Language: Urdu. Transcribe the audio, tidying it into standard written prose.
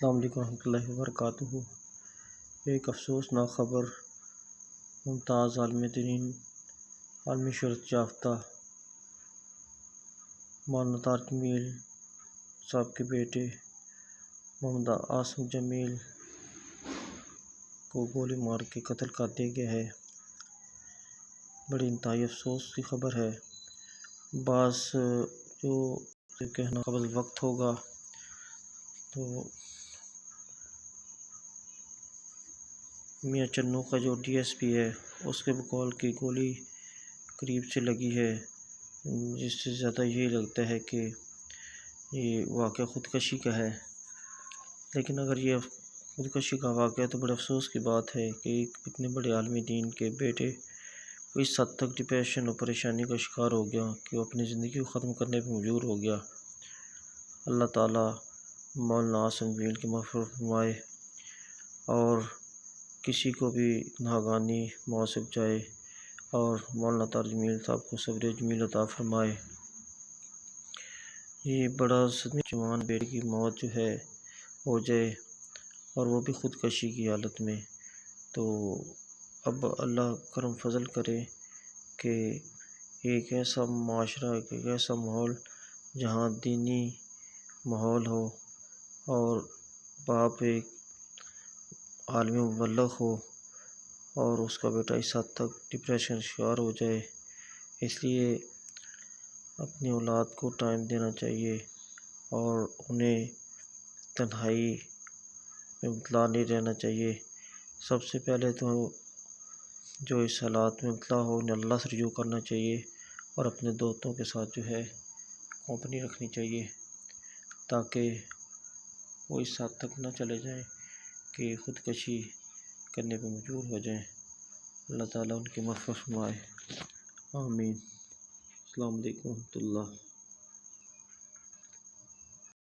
السلام علیکم ورحمۃ اللہ وبرکاتہ۔ ایک افسوسناک خبر، ممتاز عالمی شہرت یافتہ مولانا طارق جمیل صاحب کے بیٹے محمد عاصم جمیل کو گولی مار کے قتل کر دیا گیا ہے۔ بڑی انتہائی افسوس کی خبر ہے۔ بعض جو کہنا قبل وقت ہوگا تو میاں چنو کا جو ڈی ایس پی ہے اس کے بقول کی گولی قریب سے لگی ہے، جس سے زیادہ یہی لگتا ہے کہ یہ واقعہ خودکشی کا ہے۔ لیکن اگر یہ خودکشی کا واقعہ ہے تو بڑے افسوس کی بات ہے کہ اتنے بڑے عالم دین کے بیٹے اس حد تک ڈپریشن اور پریشانی کا شکار ہو گیا کہ وہ اپنی زندگی کو ختم کرنے پہ مجبور ہو گیا۔ اللہ تعالیٰ مولانا عاصم جمیل کی مغفرت فرمائے اور کسی کو بھی ناگہانی موت سے بچائے اور مولانا طارق جمیل صاحب کو صبر جمیل عطا فرمائے۔ یہ بڑا صدمہ جوان بیٹے کی موت جو ہے ہو جائے اور وہ بھی خودکشی کی حالت میں، تو اب اللہ کرم فضل کرے کہ ایک ایسا معاشرہ، ایک ایسا ماحول جہاں دینی ماحول ہو اور باپ ایک عالم مبلغ ہو اور اس کا بیٹا اس حد تک ڈپریشن شکار ہو جائے۔ اس لیے اپنی اولاد کو ٹائم دینا چاہیے اور انہیں تنہائی میں مبتلا نہیں رہنا چاہیے۔ سب سے پہلے تو جو اس حالات میں مبتلا ہو انہیں اللہ سے رجوع کرنا چاہیے اور اپنے دوستوں کے ساتھ جو ہے کمپنی رکھنی چاہیے تاکہ وہ اس حد تک نہ چلے جائیں کہ خودکشی کرنے پہ مجبور ہو جائیں۔ اللہ تعالیٰ ان کی مغفرت فرمائے، آمین۔ السلام علیکم ورحمۃ اللہ۔